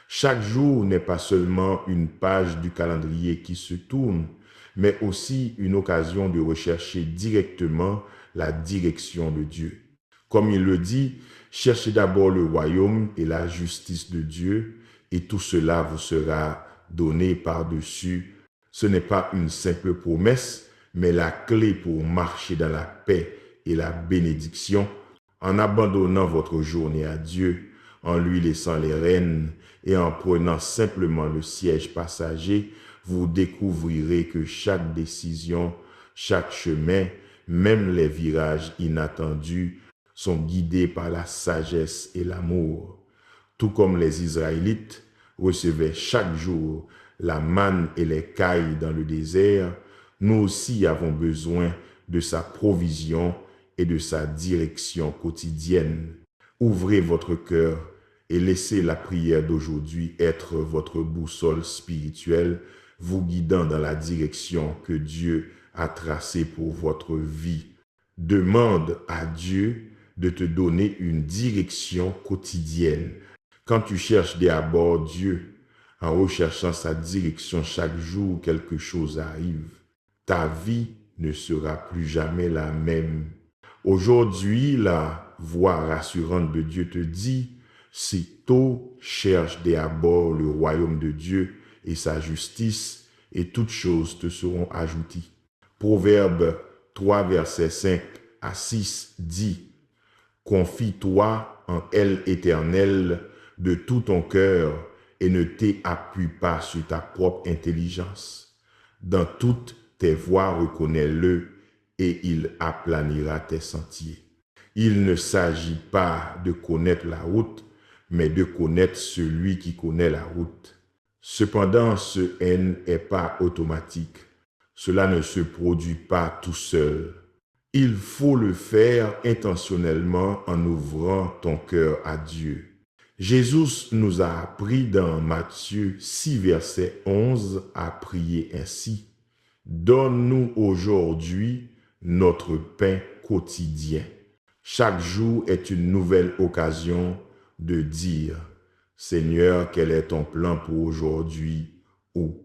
Chaque jour n'est pas seulement une page du calendrier qui se tourne, mais aussi une occasion de rechercher directement la direction de Dieu. Comme il le dit, cherchez d'abord le royaume et la justice de Dieu, et tout cela vous sera donné par-dessus. Ce n'est pas une simple promesse, mais la clé pour marcher dans la paix et la bénédiction en abandonnant votre journée à Dieu, en lui laissant les rênes et en prenant simplement le siège passager, vous découvrirez que chaque décision, chaque chemin, même les virages inattendus, sont guidés par la sagesse et l'amour. Tout comme les Israélites recevaient chaque jour la manne et les cailles dans le désert, nous aussi avons besoin de sa provision et de sa direction quotidienne. Ouvrez votre cœur et laissez la prière d'aujourd'hui être votre boussole spirituelle, vous guidant dans la direction que Dieu a tracée pour votre vie. Demande à Dieu de te donner une direction quotidienne. Quand tu cherches d'abord Dieu, en recherchant sa direction chaque jour, quelque chose arrive. Ta vie ne sera plus jamais la même. Aujourd'hui, la voix rassurante de Dieu te dit, si tôt cherche d'abord le royaume de Dieu et sa justice, et toutes choses te seront ajoutées. Proverbe 3, versets 5 à 6 dit, confie-toi en elle, Éternel, de tout ton cœur et ne t'appuie pas sur ta propre intelligence. Dans toutes tes voies, reconnais-le et il aplanira tes sentiers. Il ne s'agit pas de connaître la route, mais de connaître celui qui connaît la route. Cependant, ce N n'est pas automatique. Cela ne se produit pas tout seul. Il faut le faire intentionnellement en ouvrant ton cœur à Dieu. Jésus nous a appris dans Matthieu 6, verset 11 à prier ainsi. Donne-nous aujourd'hui notre pain quotidien. Chaque jour est une nouvelle occasion de dire, Seigneur, quel est ton plan pour aujourd'hui? Ou,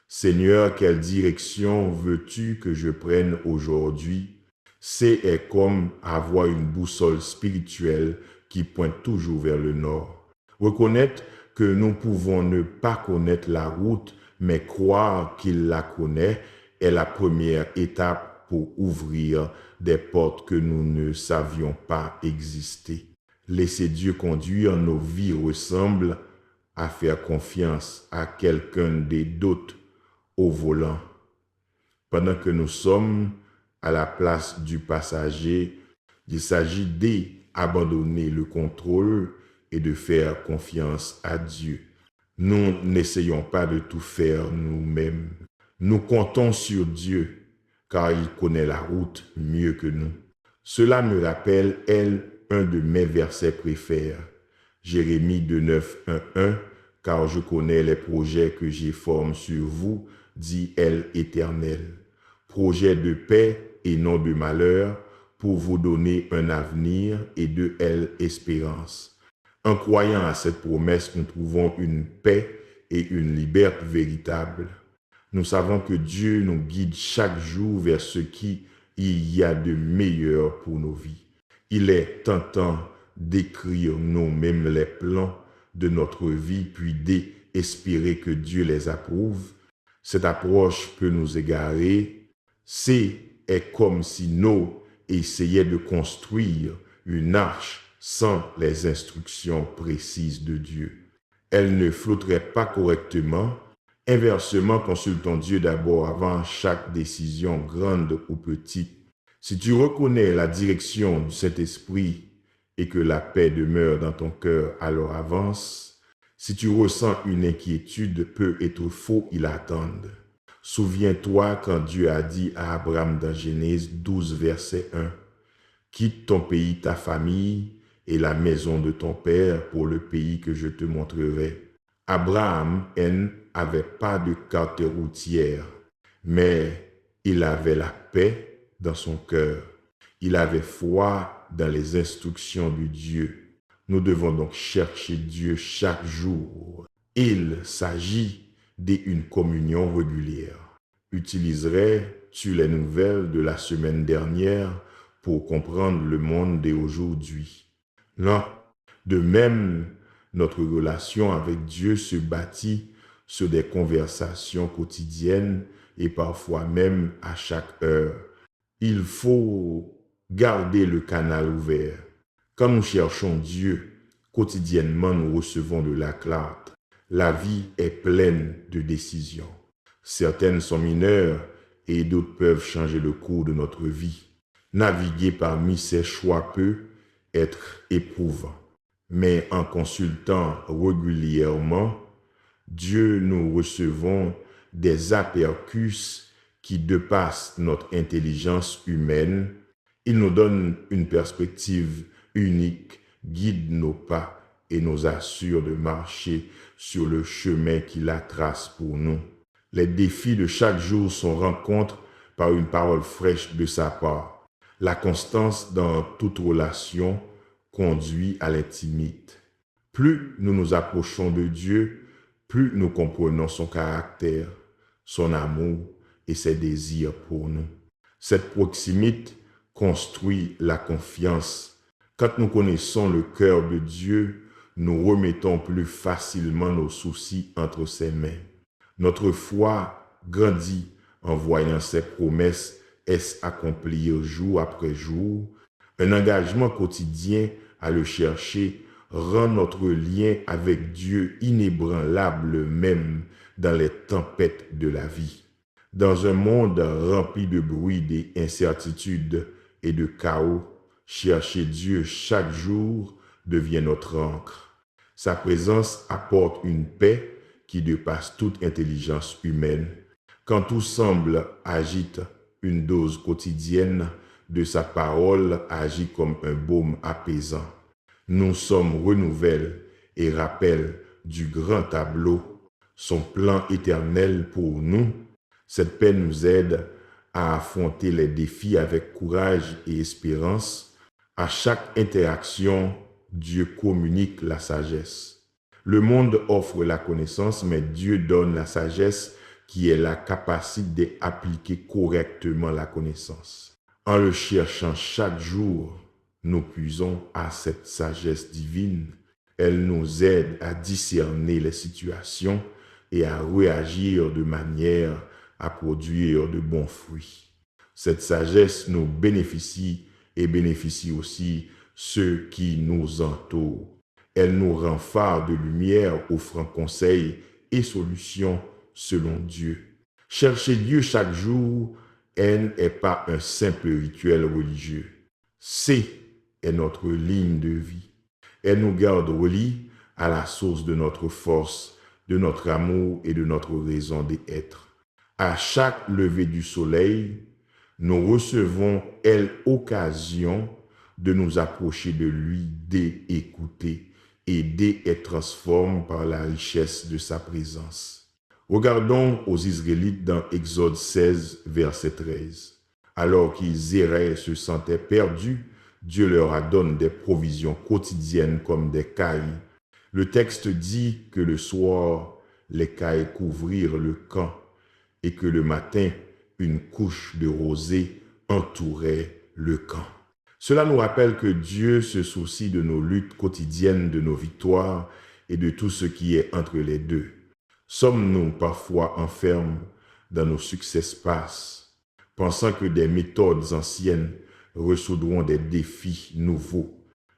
Seigneur, quelle direction veux-tu que je prenne aujourd'hui? C'est comme avoir une boussole spirituelle qui pointe toujours vers le nord. Reconnaître que nous pouvons ne pas connaître la route, mais croire qu'il la connaît est la première étape pour ouvrir des portes que nous ne savions pas exister. Laisser Dieu conduire nos vies ressemble à faire confiance à quelqu'un d'autre au volant. Pendant que nous sommes à la place du passager, il s'agit d'abandonner le contrôle et de faire confiance à Dieu. Nous n'essayons pas de tout faire nous-mêmes. Nous comptons sur Dieu, car il connaît la route mieux que nous. Cela me rappelle, un de mes versets préférés. Jérémie 2:9-1:1, car je connais les projets que j'ai formés sur vous, dit l'Éternel. Projet de paix et non de malheur, pour vous donner un avenir et de l'espérance. En croyant à cette promesse, nous trouvons une paix et une liberté véritable. Nous savons que Dieu nous guide chaque jour vers ce qu'il y a de meilleur pour nos vies. Il est tentant d'écrire nous-mêmes les plans de notre vie, puis d'espérer que Dieu les approuve. Cette approche peut nous égarer. C'est comme si nous essayions de construire une arche sans les instructions précises de Dieu. Elle ne flotterait pas correctement. Inversement, consultons Dieu d'abord avant chaque décision, grande ou petite. Si tu reconnais la direction du Saint-Esprit et que la paix demeure dans ton cœur, alors avance. Si tu ressens une inquiétude, peut être faux, il attende. Souviens-toi quand Dieu a dit à Abraham dans Genèse 12, verset 1, « Quitte ton pays, ta famille et la maison de ton père pour le pays que je te montrerai. » Abraham n'avait pas de carte routière, mais il avait la paix dans son cœur. Il avait foi dans les instructions de Dieu. Nous devons donc chercher Dieu chaque jour. Il s'agit d'une communion régulière. Utiliserais-tu les nouvelles de la semaine dernière pour comprendre le monde d'aujourd'hui? Non. De même, notre relation avec Dieu se bâtit sur des conversations quotidiennes et parfois même à chaque heure. Il faut garder le canal ouvert. Quand nous cherchons Dieu, quotidiennement nous recevons de la clarté. La vie est pleine de décisions. Certaines sont mineures et d'autres peuvent changer le cours de notre vie. Naviguer parmi ces choix peut être éprouvant. Mais en consultant régulièrement Dieu, nous recevons des apercus qui dépassent notre intelligence humaine. Il nous donne une perspective unique, guide nos pas et nous assure de marcher sur le chemin qu'il a tracé pour nous. Les défis de chaque jour sont rencontrés par une parole fraîche de sa part. La constance dans toute relation conduit à l'intimité. Plus nous nous approchons de Dieu, plus nous comprenons son caractère, son amour et ses désirs pour nous. Cette proximité construit la confiance. Quand nous connaissons le cœur de Dieu, nous remettons plus facilement nos soucis entre ses mains. Notre foi grandit en voyant ses promesses s'accomplir jour après jour. Un engagement quotidien à le chercher rend notre lien avec Dieu inébranlable même dans les tempêtes de la vie. Dans un monde rempli de bruit, d'incertitudes et de chaos, chercher Dieu chaque jour devient notre ancre. Sa présence apporte une paix qui dépasse toute intelligence humaine. Quand tout semble agite, une dose quotidienne de sa parole agit comme un baume apaisant. Nous sommes renouvellés et rappels du grand tableau, son plan éternel pour nous. Cette paix nous aide à affronter les défis avec courage et espérance. À chaque interaction, Dieu communique la sagesse. Le monde offre la connaissance, mais Dieu donne la sagesse qui est la capacité d'appliquer correctement la connaissance. En le cherchant chaque jour, nous puisons à cette sagesse divine. Elle nous aide à discerner les situations et à réagir de manière à produire de bons fruits. Cette sagesse nous bénéficie et bénéficie aussi ceux qui nous entourent. Elle nous rend phare de lumière, offrant conseils et solutions selon Dieu. Chercher Dieu chaque jour, elle n'est pas un simple rituel religieux. C'est notre ligne de vie. Elle nous garde reliés à la source de notre force, de notre amour et de notre raison d'être. À chaque lever du soleil, nous recevons l'occasion de nous approcher de lui, d'écouter, aider et transformer par la richesse de sa présence. Regardons aux Israélites dans Exode 16, verset 13. Alors qu'ils erraient et se sentaient perdus, Dieu leur a donné des provisions quotidiennes comme des cailles. Le texte dit que le soir, les cailles couvrirent le camp et que le matin, une couche de rosée entourait le camp. Cela nous rappelle que Dieu se soucie de nos luttes quotidiennes, de nos victoires et de tout ce qui est entre les deux. Sommes-nous parfois enfermés dans nos succès passés, pensant que des méthodes anciennes résoudront des défis nouveaux?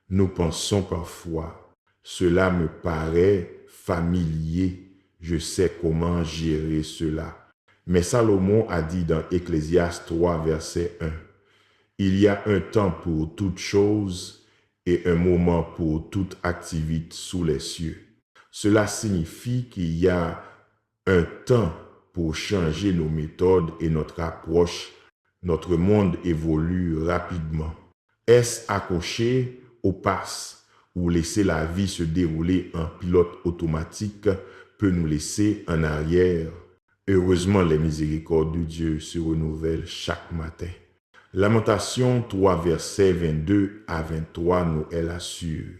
Nous pensons parfois, cela me paraît familier, je sais comment gérer cela. Mais Salomon a dit dans Ecclésiaste 3, verset 1, « Il y a un temps pour toute chose et un moment pour toute activité sous les cieux. » Cela signifie qu'il y a un temps pour changer nos méthodes et notre approche. Notre monde évolue rapidement. Est-ce accroché au passe ou laisser la vie se dérouler en pilote automatique peut nous laisser en arrière? Heureusement, les miséricordes de Dieu se renouvellent chaque matin. Lamentation 3, versets 22 à 23 nous elle assure.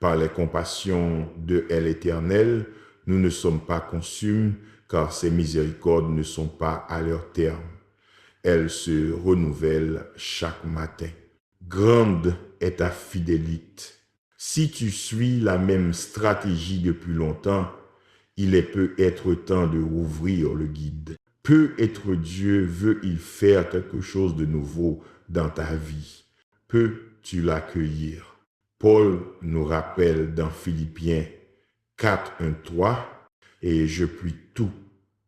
Par les compassions de l'Éternel, nous ne sommes pas consumes, car ses miséricordes ne sont pas à leur terme. Elles se renouvellent chaque matin. Grande est ta fidélité. Si tu suis la même stratégie depuis longtemps, il est peut-être temps de rouvrir le guide. Peut-être Dieu veut-il faire quelque chose de nouveau dans ta vie. Peux-tu l'accueillir? Paul nous rappelle dans Philippiens 4, 1, 3, « Et je puis tout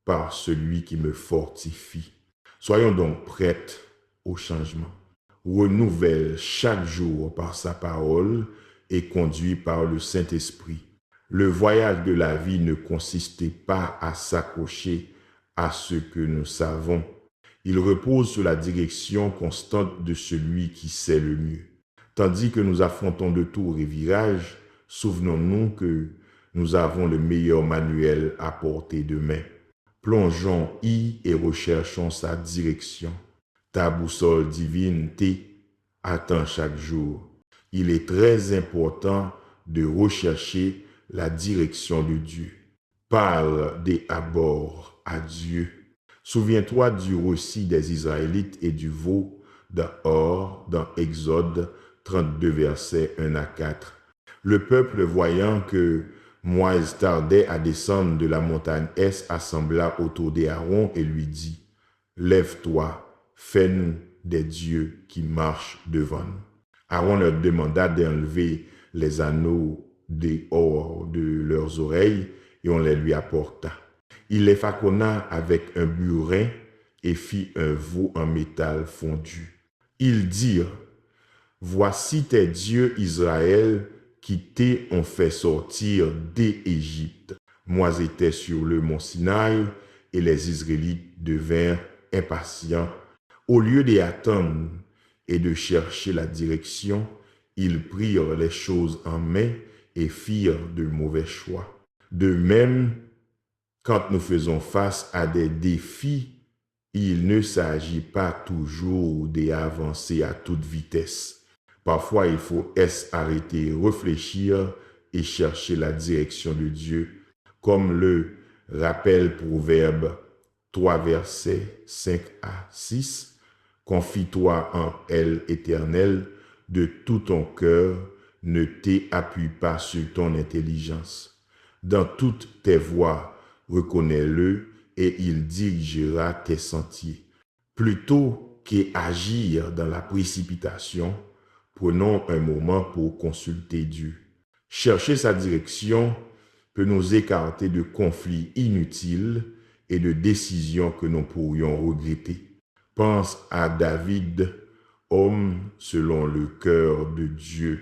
par celui qui me fortifie. » Soyons donc prêts au changement. Renouvelle chaque jour par sa parole et conduit par le Saint-Esprit. Le voyage de la vie ne consistait pas à s'accrocher à ce que nous savons. Il repose sur la direction constante de celui qui sait le mieux. Tandis que nous affrontons de tours et virages, souvenons-nous que nous avons le meilleur manuel à portée de main. Plongeons-y et recherchons sa direction. Ta boussole divine attend chaque jour. Il est très important de rechercher la direction de Dieu. Parle des abords à Dieu. Souviens-toi du récit des Israélites et du veau dans Exode 32, versets 1 à 4. Le peuple, voyant que Moïse tardait à descendre de la montagne Est, assembla autour d'Aaron et lui dit, « Lève-toi, fais-nous des dieux qui marchent devant nous. » Aaron leur demanda d'enlever les anneaux dehors de leurs oreilles et on les lui apporta. Il les faconna avec un burin et fit un veau en métal fondu. Ils dirent, « Voici tes dieux Israël qui t'ont fait sortir d'Égypte. » Moi j'étais sur le mont Sinaï et les Israélites devinrent impatients. Au lieu d'y attendre et de chercher la direction, ils prirent les choses en main et firent de mauvais choix. De même, quand nous faisons face à des défis, il ne s'agit pas toujours d'avancer à toute vitesse. Parfois, il faut arrêter, réfléchir et chercher la direction de Dieu, comme le rappelle Proverbe 3, versets 5 à 6. « Confie-toi en elle, Éternel, de tout ton cœur, ne t'appuie pas sur ton intelligence. Dans toutes tes voies, reconnais-le et il dirigera tes sentiers. » Plutôt qu'agir dans la précipitation, prenons un moment pour consulter Dieu. Chercher sa direction peut nous écarter de conflits inutiles et de décisions que nous pourrions regretter. Pense à David, homme selon le cœur de Dieu.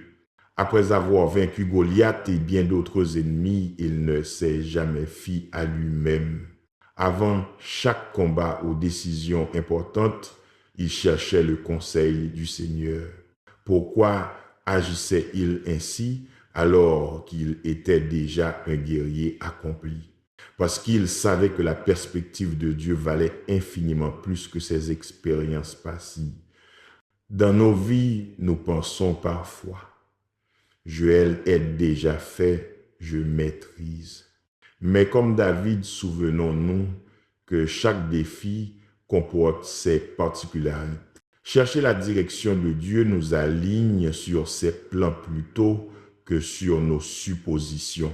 Après avoir vaincu Goliath et bien d'autres ennemis, il ne s'est jamais fié à lui-même. Avant chaque combat ou décision importante, il cherchait le conseil du Seigneur. Pourquoi agissait-il ainsi alors qu'il était déjà un guerrier accompli? Parce qu'il savait que la perspective de Dieu valait infiniment plus que ses expériences passées. Dans nos vies, nous pensons parfois, « Je l'ai déjà fait, je maîtrise. » Mais comme David, souvenons-nous que chaque défi comporte ses particularités. Chercher la direction de Dieu nous aligne sur ses plans plutôt que sur nos suppositions.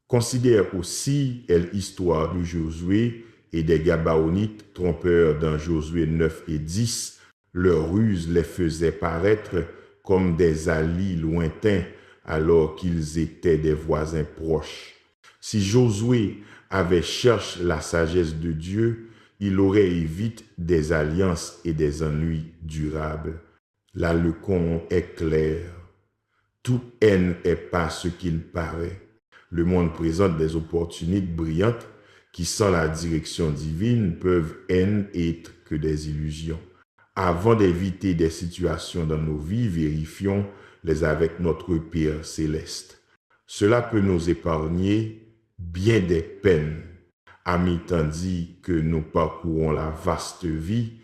Considère aussi l'histoire de Josué et des Gabaonites trompeurs dans Josué 9 et 10. Leur ruse les faisait paraître comme des alliés lointains alors qu'ils étaient des voisins proches. Si Josué avait cherché la sagesse de Dieu, il aurait évité des alliances et des ennuis durables. La leçon est claire. Toute haine n'est pas ce qu'il paraît. Le monde présente des opportunités brillantes qui, sans la direction divine, peuvent être que des illusions. Avant d'éviter des situations dans nos vies, vérifions-les avec notre Père céleste. Cela peut nous épargner bien des peines. Amis, tandis que nous parcourons la vaste vie,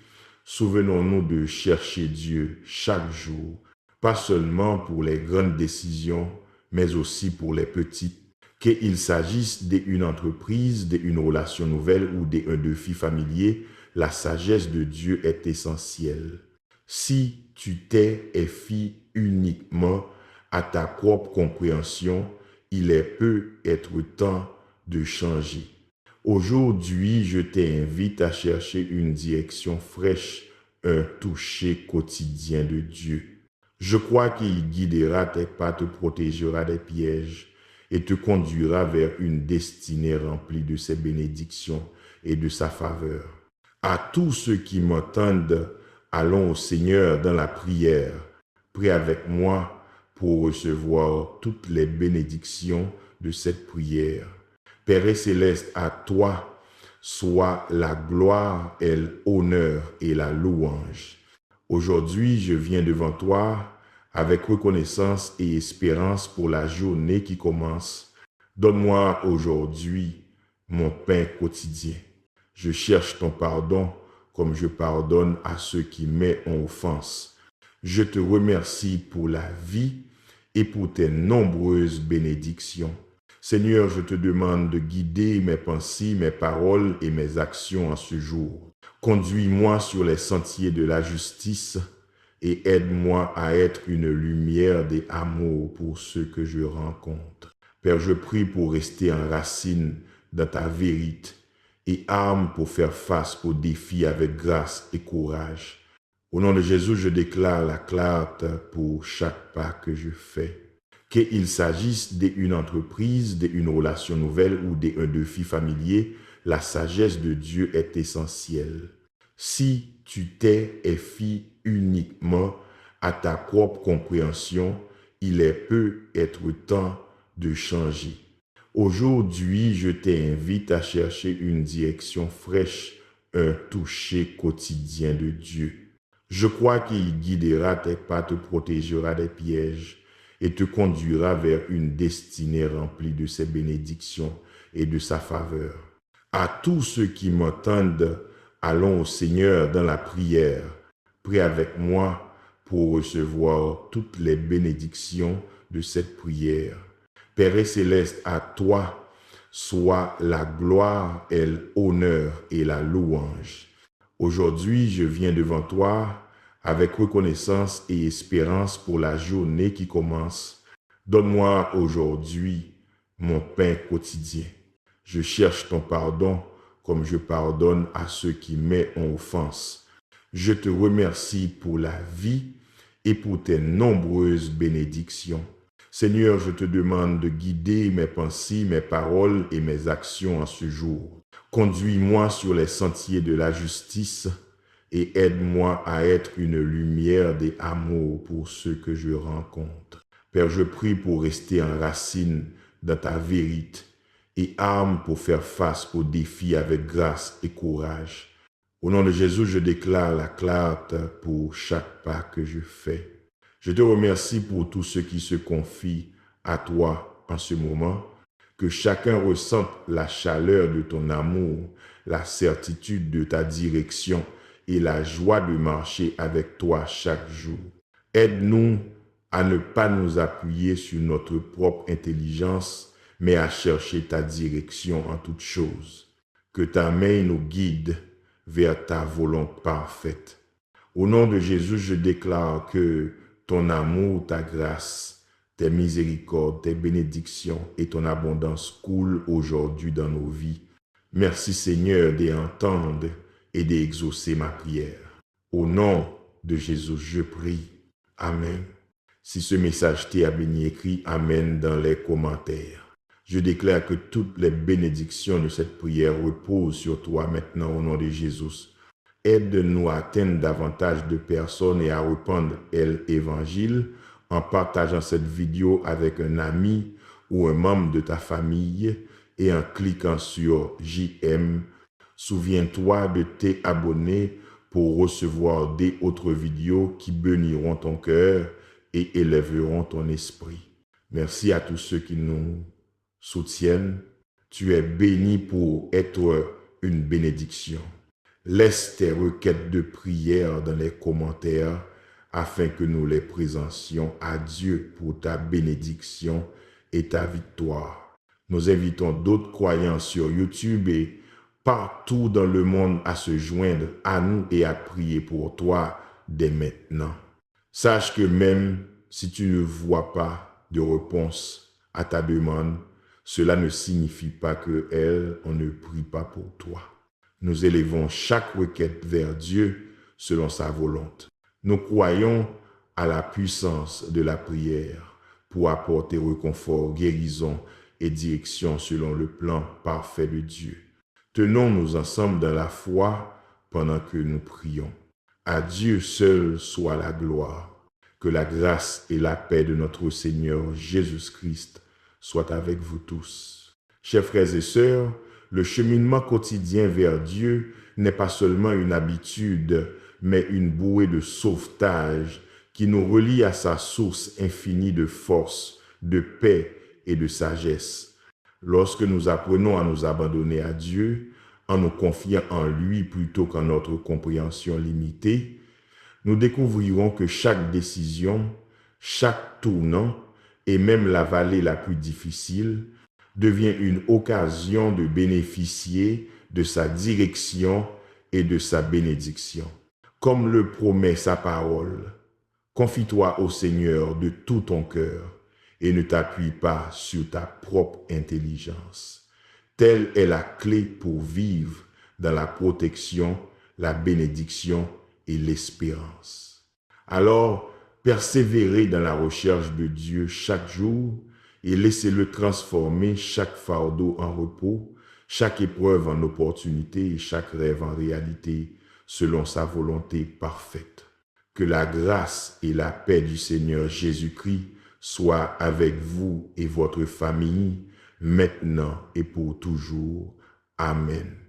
souvenons-nous de chercher Dieu chaque jour, pas seulement pour les grandes décisions, mais aussi pour les petits. Qu'il s'agisse d'une entreprise, d'une relation nouvelle ou d'un défi familier, la sagesse de Dieu est essentielle. Si tu t'es et fie uniquement à ta propre compréhension, il est peut être temps de changer. Aujourd'hui, je t'invite à chercher une direction fraîche, un toucher quotidien de Dieu. Je crois qu'il guidera tes pas, te protégera des pièges et te conduira vers une destinée remplie de ses bénédictions et de sa faveur. À tous ceux qui m'entendent, allons au Seigneur dans la prière. Prie avec moi pour recevoir toutes les bénédictions de cette prière. Père céleste, à toi soit la gloire et l'honneur et la louange. Aujourd'hui, je viens devant toi avec reconnaissance et espérance pour la journée qui commence. Donne-moi aujourd'hui mon pain quotidien. Je cherche ton pardon comme je pardonne à ceux qui m'ont offense. Je te remercie pour la vie et pour tes nombreuses bénédictions. Seigneur, je te demande de guider mes pensées, mes paroles et mes actions en ce jour. Conduis-moi sur les sentiers de la justice et aide-moi à être une lumière des amours pour ceux que je rencontre. Père, je prie pour rester enraciné dans ta vérité et arme pour faire face aux défis avec grâce et courage. Au nom de Jésus, je déclare la clarté pour chaque pas que je fais. Qu'il s'agisse d'une entreprise, d'une relation nouvelle ou d'un défi familier, la sagesse de Dieu est essentielle. Si tu t'es et fie uniquement à ta propre compréhension, il est peut être temps de changer. Aujourd'hui, je t'invite à chercher une direction fraîche, un toucher quotidien de Dieu. Je crois qu'il guidera tes pas, te protégera des pièges et te conduira vers une destinée remplie de ses bénédictions et de sa faveur. À tous ceux qui m'entendent, allons au Seigneur dans la prière. Prie avec moi pour recevoir toutes les bénédictions de cette prière. Père céleste, à toi soit la gloire et l'honneur et la louange. Aujourd'hui, je viens devant toi avec reconnaissance et espérance pour la journée qui commence. Donne-moi aujourd'hui mon pain quotidien. Je cherche ton pardon comme je pardonne à ceux qui m'ont offense. Je te remercie pour la vie et pour tes nombreuses bénédictions. Seigneur, je te demande de guider mes pensées, mes paroles et mes actions en ce jour. Conduis-moi sur les sentiers de la justice et aide-moi à être une lumière des amours pour ceux que je rencontre. Père, je prie pour rester enraciné dans ta vérité et arme pour faire face aux défis avec grâce et courage. Au nom de Jésus, je déclare la clarté pour chaque pas que je fais. Je te remercie pour tous ceux qui se confient à toi en ce moment, que chacun ressente la chaleur de ton amour, la certitude de ta direction et la joie de marcher avec toi chaque jour. Aide-nous à ne pas nous appuyer sur notre propre intelligence, mais à chercher ta direction en toutes choses. Que ta main nous guide vers ta volonté parfaite. Au nom de Jésus, je déclare que ton amour, ta grâce, tes miséricordes, tes bénédictions et ton abondance coulent aujourd'hui dans nos vies. Merci Seigneur d'entendre et d'exaucer ma prière. Au nom de Jésus, je prie. Amen. Si ce message t'a béni, écris Amen dans les commentaires. Je déclare que toutes les bénédictions de cette prière reposent sur toi maintenant au nom de Jésus. Aide-nous à atteindre davantage de personnes et à répandre l'évangile en partageant cette vidéo avec un ami ou un membre de ta famille et en cliquant sur JM. Souviens-toi de t'abonner pour recevoir des autres vidéos qui béniront ton cœur et élèveront ton esprit. Merci à tous ceux qui nous soutiennent. Tu es béni pour être une bénédiction. Laisse tes requêtes de prière dans les commentaires afin que nous les présentions à Dieu pour ta bénédiction et ta victoire. Nous invitons d'autres croyants sur YouTube et partout dans le monde à se joindre à nous et à prier pour toi dès maintenant. Sache que même si tu ne vois pas de réponse à ta demande, cela ne signifie pas on ne prie pas pour toi. Nous élevons chaque requête vers Dieu selon sa volonté. Nous croyons à la puissance de la prière pour apporter réconfort, guérison et direction selon le plan parfait de Dieu. Tenons-nous ensemble dans la foi pendant que nous prions. À Dieu seul soit la gloire. Que la grâce et la paix de notre Seigneur Jésus-Christ soient avec vous tous. Chers frères et sœurs, le cheminement quotidien vers Dieu n'est pas seulement une habitude, mais une bouée de sauvetage qui nous relie à sa source infinie de force, de paix et de sagesse. Lorsque nous apprenons à nous abandonner à Dieu, en nous confiant en lui plutôt qu'en notre compréhension limitée, nous découvrirons que chaque décision, chaque tournant et même la vallée la plus difficile devient une occasion de bénéficier de sa direction et de sa bénédiction. Comme le promet sa parole, confie-toi au Seigneur de tout ton cœur et ne t'appuie pas sur ta propre intelligence. Telle est la clé pour vivre dans la protection, la bénédiction et l'espérance. Alors, persévérez dans la recherche de Dieu chaque jour et laissez-le transformer chaque fardeau en repos, chaque épreuve en opportunité et chaque rêve en réalité selon sa volonté parfaite. Que la grâce et la paix du Seigneur Jésus-Christ soient avec vous et votre famille, maintenant et pour toujours. Amen.